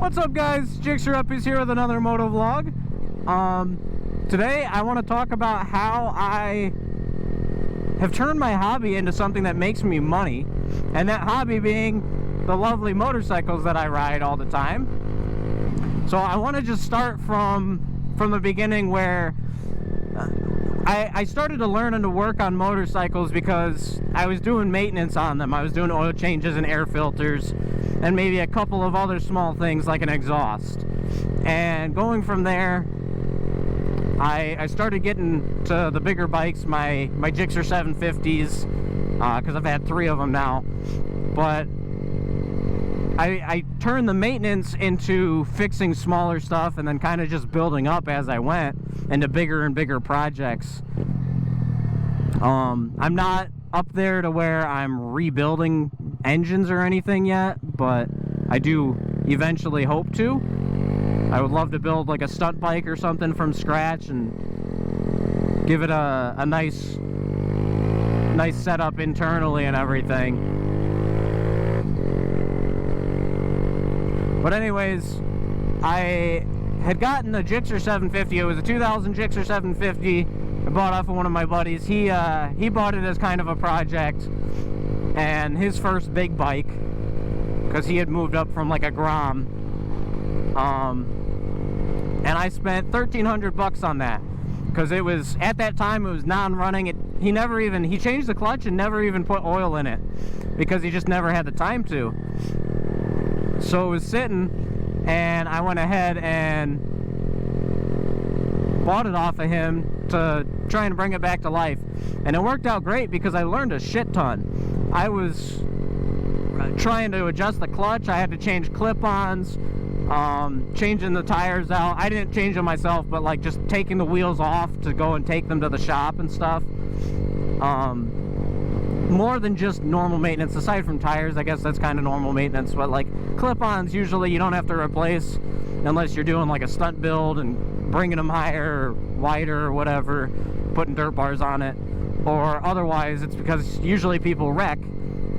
What's up, guys? Jigster Uppies here with another moto vlog. Today I want to talk about how I have turned my hobby into something that makes me money, and that hobby being the lovely motorcycles that I ride all the time. So I want to just start from the beginning, where I started to learn and to work on motorcycles because I was doing maintenance on them. I was doing oil changes and air filters and maybe a couple of other small things like an exhaust. And going from there, I started getting to the bigger bikes, my Gixxer 750s, because I've had 3 of them now. But I turned the maintenance into fixing smaller stuff and then kind of just building up as I went into bigger and bigger projects. I'm not up there to where I'm rebuilding engines or anything yet, but I do eventually hope to. I would love to build like a stunt bike or something from scratch and give it a nice setup internally and everything. But anyways, I had gotten the Gixxer 750. It was a 2000 Gixxer 750. I bought off of one of my buddies. He bought it as kind of a project and his first big bike, because he had moved up from like a Grom. And I spent $1,300 on that, because it was, at that time, it was non-running. He changed the clutch and never even put oil in it, because he just never had the time to. So it was sitting, and I went ahead and bought it off of him to try and bring it back to life. And it worked out great because I learned a shit ton. I was trying to adjust the clutch. I had to change clip-ons, changing the tires out. I didn't change them myself, but like just taking the wheels off to go and take them to the shop and stuff. More than just normal maintenance. Aside from tires, I guess that's kind of normal maintenance, but like clip-ons, usually you don't have to replace unless you're doing like a stunt build and bringing them higher or wider or whatever, putting dirt bars on it. Or otherwise, it's because usually people wreck.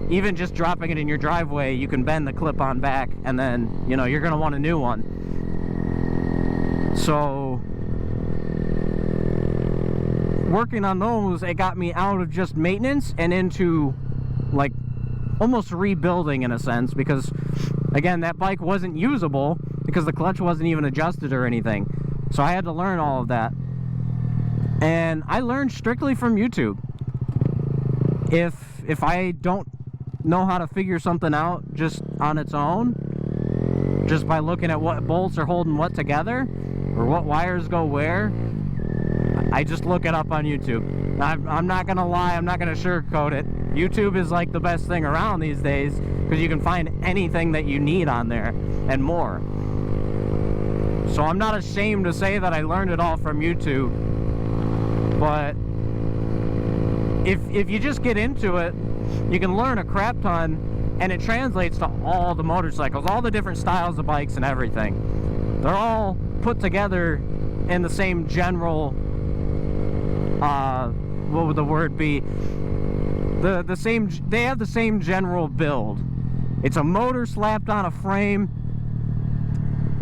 Even just dropping it in your driveway, you can bend the clip-on back, and then, you know, you're going to want a new one. So working on those, it got me out of just maintenance and into like almost rebuilding in a sense, because again, that bike wasn't usable because the clutch wasn't even adjusted or anything. So I had to learn all of that, and I learned strictly from YouTube. If I don't know how to figure something out just on its own, just by looking at what bolts are holding what together or what wires go where, I just look it up on YouTube. I'm not gonna lie, I'm not gonna sugarcoat it. YouTube is like the best thing around these days, because you can find anything that you need on there and more. So I'm not ashamed to say that I learned it all from YouTube. But if you just get into it, you can learn a crap ton, and it translates to all the motorcycles, all the different styles of bikes and everything. They're all put together in the same general, what would the word be? They have the same general build. It's a motor slapped on a frame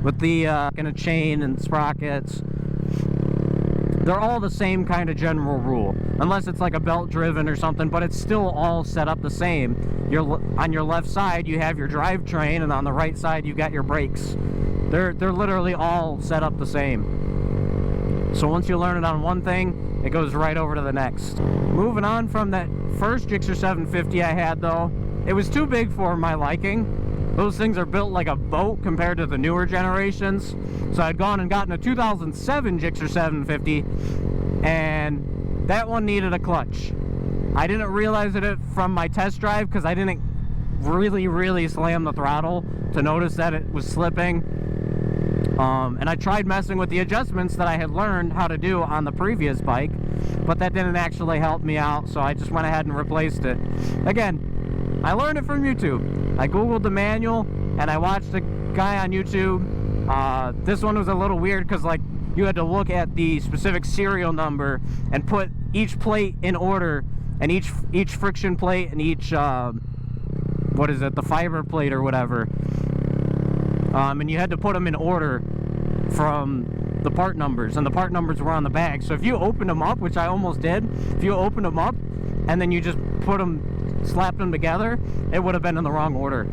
with the in a chain and sprockets. They're all the same kind of general rule, unless it's like a belt driven or something, but it's still all set up the same. On your left side you have your drivetrain, and on the right side you got your brakes. They're literally all set up the same. So once you learn it on one thing, it goes right over to the next. Moving on from that first Gixxer 750 I had, though, it was too big for my liking. Those things are built like a boat compared to the newer generations. So I'd gone and gotten a 2007 Gixxer 750, and that one needed a clutch. I didn't realize it from my test drive, because I didn't really slam the throttle to notice that it was slipping. And I tried messing with the adjustments that I had learned how to do on the previous bike, but that didn't actually help me out, so I just went ahead and replaced it. Again, I learned it from YouTube. I googled the manual and I watched a guy on YouTube. This one was a little weird because like you had to look at the specific serial number and put each plate in order, and each friction plate and each what is it, the fiber plate or whatever, and you had to put them in order from the part numbers, and the part numbers were on the bag. So if you opened them up, which I almost did, if you opened them up and then you just slapped them together, it would have been in the wrong order.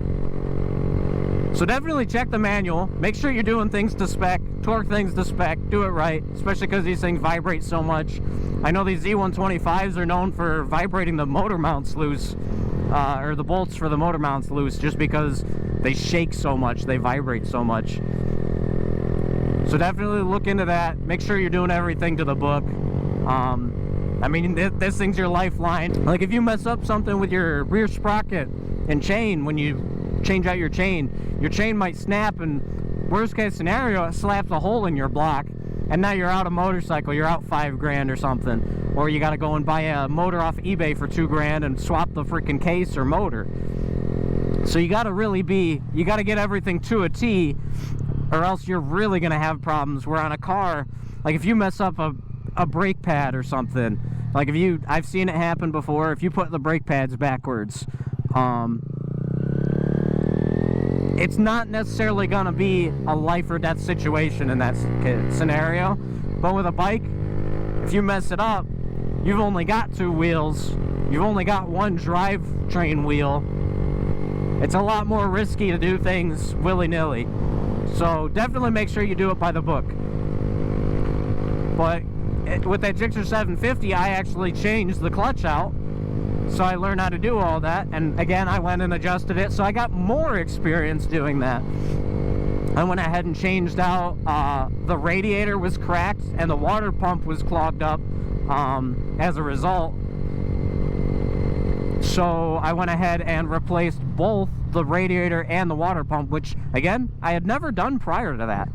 So definitely check the manual, make sure you're doing things to spec, torque things to spec, do it right, especially because these things vibrate so much. I know these Z125s are known for vibrating the motor mounts loose, or the bolts for the motor mounts loose, just because they shake so much, they vibrate so much. So definitely look into that. Make sure you're doing everything to the book. I mean, this thing's your lifeline. Like if you mess up something with your rear sprocket and chain, when you change out your chain might snap, and worst case scenario, it slaps a hole in your block, and now you're out a motorcycle, you're out $5 grand or something. Or you gotta go and buy a motor off eBay for $2 and swap the freaking case or motor. So you gotta you gotta get everything to a T, or else you're really gonna have problems. Where on a car, like if you mess up a brake pad or something, like I've seen it happen before, if you put the brake pads backwards, it's not necessarily gonna be a life or death situation in that scenario. But with a bike, if you mess it up, you've only got 2 wheels, you've only got 1 drivetrain wheel. It's a lot more risky to do things willy-nilly. So definitely make sure you do it by the book. But with that Gixxer 750, I actually changed the clutch out, so I learned how to do all that. And again, I went and adjusted it, so I got more experience doing that. I went ahead and changed out, the radiator was cracked and the water pump was clogged up as a result. So I went ahead and replaced both the radiator and the water pump, which again, I had never done prior to that.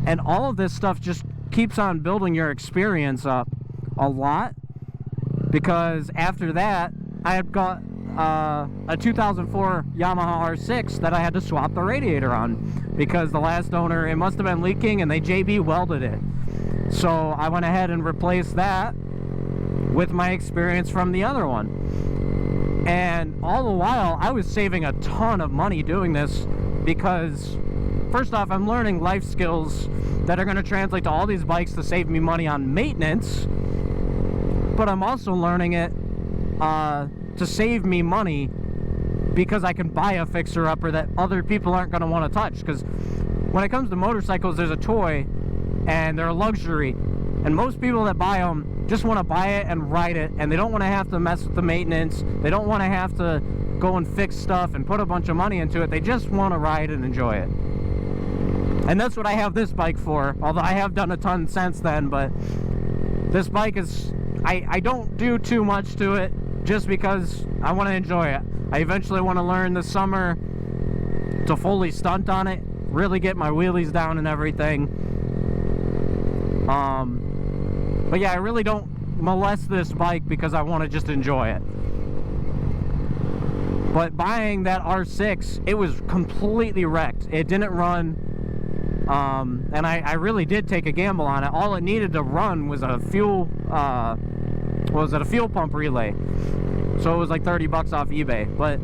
And all of this stuff just keeps on building your experience up a lot, because after that I had got a 2004 Yamaha R6 that I had to swap the radiator on, because the last owner, it must have been leaking and they JB welded it. So I went ahead and replaced that with my experience from the other one. And all the while I was saving a ton of money doing this, because first off, I'm learning life skills that are going to translate to all these bikes to save me money on maintenance, but I'm also learning it to save me money because I can buy a fixer-upper that other people aren't going to want to touch. Because when it comes to motorcycles, there's a toy and they're a luxury, and most people that buy them just want to buy it and ride it, and they don't want to have to mess with the maintenance, they don't want to have to go and fix stuff and put a bunch of money into it. They just want to ride and enjoy it. And that's what I have this bike for, although I have done a ton since then. But this bike is, I don't do too much to it just because I want to enjoy it. I eventually want to learn this summer to fully stunt on it, really get my wheelies down and everything. But yeah, I really don't molest this bike because I want to just enjoy it. But buying that R6, it was completely wrecked. It didn't run. And I really did take a gamble on it. All it needed to run was a fuel pump relay. So it was like 30 bucks off eBay. But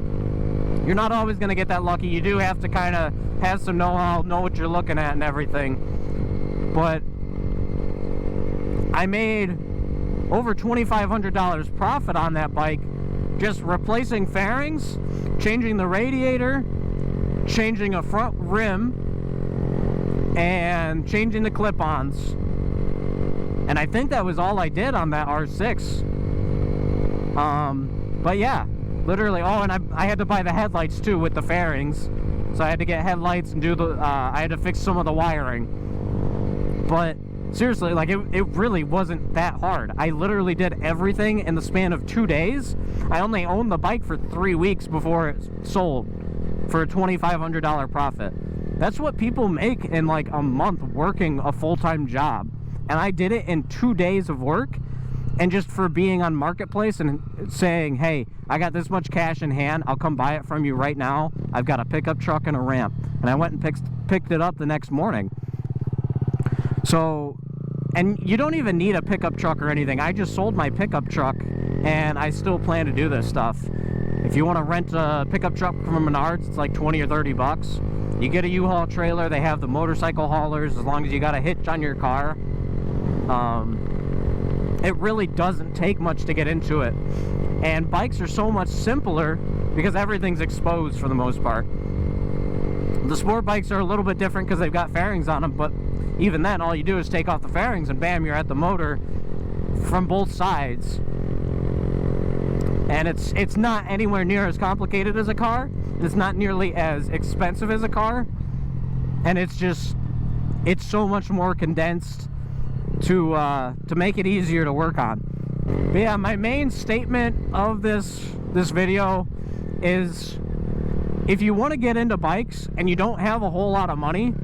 you're not always going to get that lucky. You do have to kind of have some know-how, know what you're looking at and everything. But I made over $2,500 profit on that bike, just replacing fairings, changing the radiator, changing a front rim, and changing the clip-ons. And I think that was all I did on that R6. But yeah, literally. Oh, and I had to buy the headlights too with the fairings, so I had to get headlights and do the I had to fix some of the wiring. But seriously, like, it really wasn't that hard. I literally did everything in the span of 2 days. I only owned the bike for 3 weeks before it sold for a $2,500 profit. That's what people make in like a month working a full-time job. And I did it in 2 days of work, and just for being on Marketplace and saying, hey, I got this much cash in hand, I'll come buy it from you right now. I've got a pickup truck and a ramp. And I went and picked it up the next morning. So, and you don't even need a pickup truck or anything. I just sold my pickup truck, and I still plan to do this stuff. If you want to rent a pickup truck from Menards, it's like 20 or 30 bucks. You get a U-Haul trailer, they have the motorcycle haulers, as long as you got a hitch on your car. It really doesn't take much to get into it. And bikes are so much simpler because everything's exposed for the most part. The sport bikes are a little bit different because they've got fairings on them, but even then, all you do is take off the fairings and bam, you're at the motor from both sides. And it's not anywhere near as complicated as a car. It's not nearly as expensive as a car. And it's so much more condensed to make it easier to work on. But yeah, my main statement of this video is, if you want to get into bikes and you don't have a whole lot of money,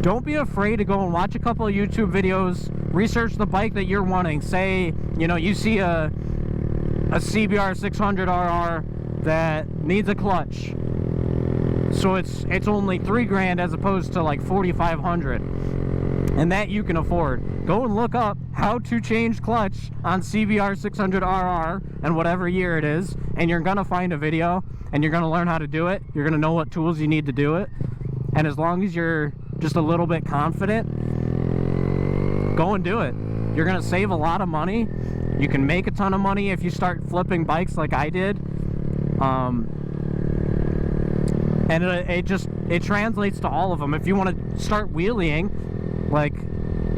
don't be afraid to go and watch a couple of YouTube videos, research the bike that you're wanting. Say, you know, you see a CBR 600RR that needs a clutch, so it's only $3,000 as opposed to like $4,500, and that you can afford. Go and look up how to change clutch on CBR 600RR and whatever year it is, and you're gonna find a video, and you're gonna learn how to do it. You're gonna know what tools you need to do it, and as long as you're just a little bit confident, go and do it. You're gonna save a lot of money. You can make a ton of money if you start flipping bikes like I did. And it translates to all of them. If you want to start wheeling, like,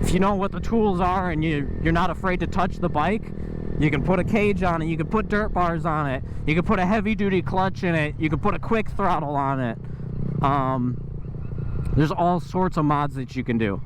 if you know what the tools are and you're not afraid to touch the bike, you can put a cage on it, you can put dirt bars on it, you can put a heavy duty clutch in it, you can put a quick throttle on it. There's all sorts of mods that you can do.